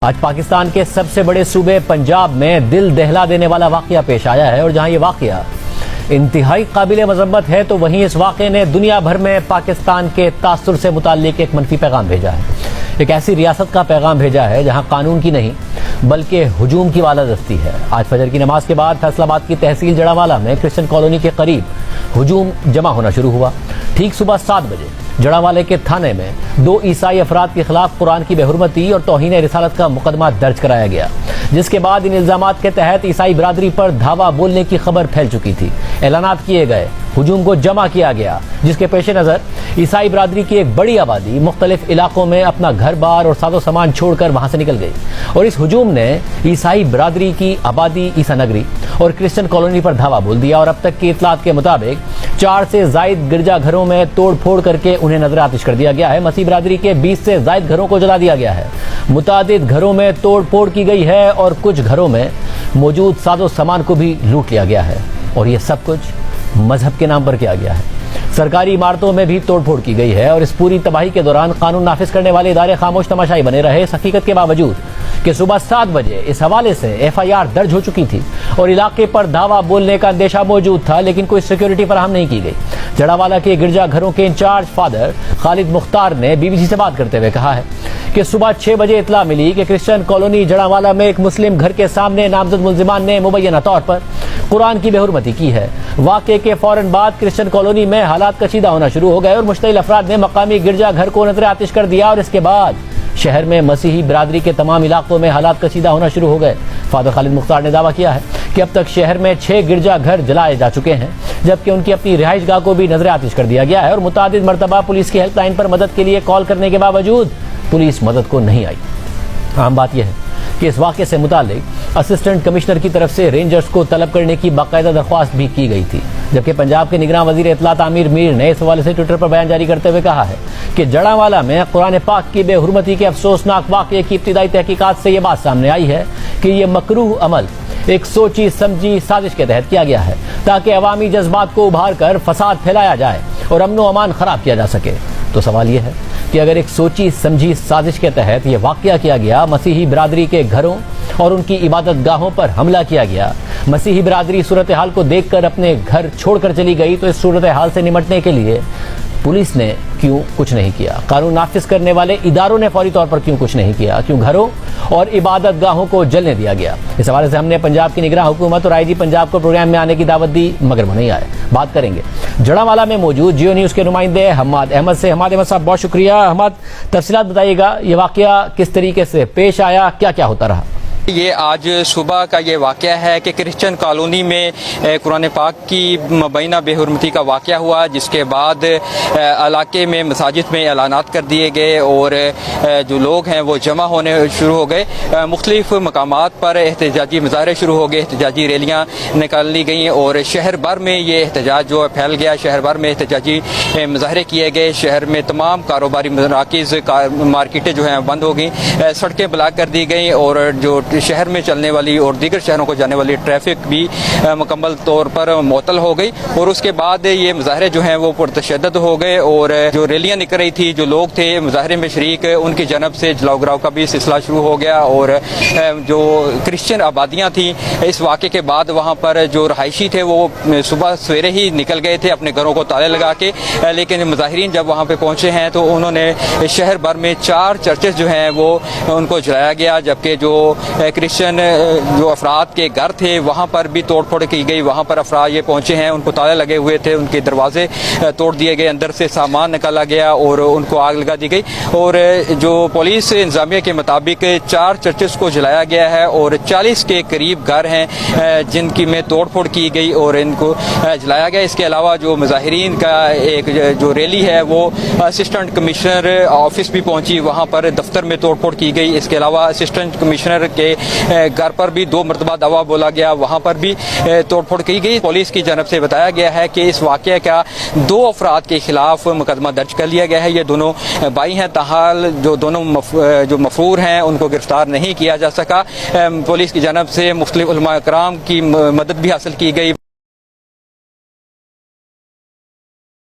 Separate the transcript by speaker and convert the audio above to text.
Speaker 1: آج پاکستان کے سب سے بڑے صوبے پنجاب میں دل دہلا دینے والا واقعہ پیش آیا ہے، اور جہاں یہ واقعہ انتہائی قابل مذمت ہے تو وہیں اس واقعے نے دنیا بھر میں پاکستان کے تاثر سے متعلق ایک منفی پیغام بھیجا ہے۔ ایک ایسی ریاست کا پیغام بھیجا ہے جہاں قانون کی نہیں بلکہ ہجوم کی بالادستی ہے۔ آج فجر کی نماز کے بعد فیصل آباد کی تحصیل جڑاوالا میں کرسچن کالونی کے قریب ہجوم جمع ہونا شروع ہوا۔ ٹھیک صبح 7 بجے جڑاوالے کے تھانے میں 2 عیسائی افراد کے خلاف قرآن کی بے حرمتی اور توہین رسالت کا مقدمہ درج کرایا گیا، جس کے بعد ان الزامات کے تحت عیسائی برادری پر دھاوا بولنے کی خبر پھیل چکی تھی۔ اعلانات کیے گئے، ہجوم کو جمع کیا گیا، جس کے پیش نظر عیسائی برادری کی ایک بڑی آبادی مختلف علاقوں میں اپنا گھر بار اور ساز و سامان چھوڑ کر وہاں سے نکل گئی، اور اس ہجوم نے عیسائی برادری کی آبادی عیسیٰ نگری اور کرسچن کالونی پر دھاوا بول دیا، اور اب تک کی اطلاعات کے مطابق 4 سے زائد گرجا گھروں میں توڑ پھوڑ کر کے انہیں نظر آتش کر دیا گیا ہے۔ مسیح برادری کے 20 سے زائد گھروں کو جلا دیا گیا ہے۔ متعدد گھروں میں توڑ پھوڑ کی گئی ہے اور کچھ گھروں میں موجود ساز و سامان کو بھی لوٹ لیا گیا ہے، اور یہ سب کچھ مذہب کے نام پر کیا گیا ہے۔ سرکاری عمارتوں میں بھی توڑ پھوڑ کی گئی ہے، اور اس پوری تباہی کے دوران قانون نافذ کرنے والے ادارے خاموش تماشائی بنے رہے، اس حقیقت کے باوجود کہ صبح 7 بجے اس حوالے سے FIR درج ہو چکی تھی اور علاقے پر دھاوا بولنے کا اندیشہ موجود تھا، لیکن کوئی سیکیورٹی فراہم نہیں کی گئی۔ جڑاوالا کے گرجا گھروں کے انچارج فادر خالد مختار نے BBC سے بات کرتے ہوئے کہا ہے کہ صبح 6 بجے اطلاع ملی کہ کرسچن کالونی جڑاوالا میں ایک مسلم گھر کے سامنے نامزد ملزمان نے مبینہ طور پر قرآن کی بے حرمتی کی ہے۔ واقعے کے فوراً بعد کرسچن کالونی میں حالات کشیدہ ہونا شروع ہو گئے اور مشتعل افراد نے مقامی گرجا گھر کو نظر آتش کر دیا، اور اس کے بعد شہر میں مسیحی برادری کے تمام علاقوں میں حالات کشیدہ ہونا شروع ہو گئے۔ فادر خالد مختار نے دعویٰ کیا ہے کہ اب تک شہر میں 6 گرجا گھر جلائے جا چکے ہیں، جبکہ ان کی اپنی رہائش گاہ کو بھی نظر آتش کر دیا گیا ہے، اور متعدد مرتبہ پولیس کی ہیلپ لائن پر مدد کے لیے کال کرنے کے باوجود پولیس مدد کو نہیں آئی۔ اہم بات یہ ہے کہ اس واقعے سے متعلق اسسٹنٹ کمشنر کی طرف سے رینجرز کو طلب کرنے کی باقاعدہ درخواست بھی کی گئی تھی، جبکہ پنجاب کے نگراں وزیر اطلاعات عامر میر نے اس حوالے سے ٹویٹر پر بیان جاری کرتے ہوئے کہا ہے کہ جڑاوالا میں قرآن پاک کی بے حرمتی کے افسوسناک واقعے کی ابتدائی تحقیقات سے یہ بات سامنے آئی ہے کہ یہ مکروہ عمل ایک سوچی سمجھی سازش کے تحت کیا گیا ہے تاکہ عوامی جذبات کو ابھار کر فساد پھیلایا جائے اور امن و امان خراب کیا جا سکے۔ تو سوال یہ ہے کہ اگر ایک سوچی سمجھی سازش کے تحت یہ واقعہ کیا گیا، مسیحی برادری کے گھروں اور ان کی عبادت گاہوں پر حملہ کیا گیا، مسیحی برادری صورتحال کو دیکھ کر اپنے گھر چھوڑ کر چلی گئی، تو اس صورتحال سے نمٹنے کے لیے پولیس نے کیوں کچھ نہیں کیا؟ قانون نافذ کرنے والے اداروں نے فوری طور پر کیوں کچھ نہیں کیا؟ کیوں گھروں اور عبادت گاہوں کو جلنے دیا گیا؟ اس حوالے سے ہم نے پنجاب کی نگراں حکومت اور IG پنجاب کو پروگرام میں آنے کی دعوت دی، مگر وہ نہیں آئے۔ بات کریں گے جڑاوالا میں موجود جیو نیوز کے نمائندے حماد احمد سے۔ حماد احمد صاحب بہت شکریہ۔ حماد، تفصیلات بتائیے گا، یہ واقعہ کس طریقے سے پیش آیا، کیا کیا ہوتا رہا؟
Speaker 2: یہ آج صبح کا یہ واقعہ ہے کہ کرسچن کالونی میں قرآن پاک کی مبینہ بے حرمتی کا واقعہ ہوا، جس کے بعد علاقے میں مساجد میں اعلانات کر دیے گئے اور جو لوگ ہیں وہ جمع ہونے شروع ہو گئے۔ مختلف مقامات پر احتجاجی مظاہرے شروع ہو گئے، احتجاجی ریلیاں نکال لی گئیں، اور شہر بھر میں یہ احتجاج جو پھیل گیا، شہر بھر میں احتجاجی مظاہرے کیے گئے۔ شہر میں تمام کاروباری مراکز، مارکیٹیں جو ہیں بند ہو گئیں، سڑکیں بلاک کر دی گئیں، اور جو شہر میں چلنے والی اور دیگر شہروں کو جانے والی ٹریفک بھی مکمل طور پر معطل ہو گئی، اور اس کے بعد یہ مظاہرے جو ہیں وہ پرتشدد ہو گئے، اور جو ریلیاں نکل رہی تھی، جو لوگ تھے مظاہرے میں شریک، ان کی جانب سے جلاؤ گراؤ کا بھی سلسلہ شروع ہو گیا، اور جو کرسچن آبادیاں تھیں اس واقعے کے بعد وہاں پر جو رہائشی تھے وہ صبح سویرے ہی نکل گئے تھے اپنے گھروں کو تالے لگا کے، لیکن مظاہرین جب وہاں پہ پہنچے ہیں تو انہوں نے شہر بھر میں 4 چرچز جو ہیں وہ ان کو جلایا گیا، جبکہ جو کرسچن جو افراد کے گھر تھے وہاں پر بھی توڑ پھوڑ کی گئی۔ وہاں پر افراد یہ پہنچے ہیں، ان کو تالے لگے ہوئے تھے، ان کے دروازے توڑ دیے گئے، اندر سے سامان نکالا گیا اور ان کو آگ لگا دی گئی، اور جو پولیس انتظامیہ کے مطابق 4 چرچز کو جلایا گیا ہے، اور 40 کے قریب گھر ہیں جن کی میں توڑ پھوڑ کی گئی اور ان کو جلایا گیا۔ اس کے علاوہ جو مظاہرین کا ایک جو ریلی ہے وہ اسسٹنٹ کمشنر آفس بھی پہنچی، وہاں پر دفتر میں توڑ پھوڑ کی گئی۔ اس کے علاوہ اسسٹنٹ کمشنر کے گھر پر بھی 2 مرتبہ دعویٰ بولا گیا، وہاں پر بھی توڑ پھوڑ کی گئی۔ پولیس کی جانب سے بتایا گیا ہے کہ اس واقعے کا 2 افراد کے خلاف مقدمہ درج کر لیا گیا ہے۔ یہ دونوں بھائی ہیں، تاحال جو دونوں جو مفرور ہیں ان کو گرفتار نہیں کیا جا سکا۔ پولیس کی جانب سے مختلف علماء کرام کی مدد بھی حاصل کی گئی۔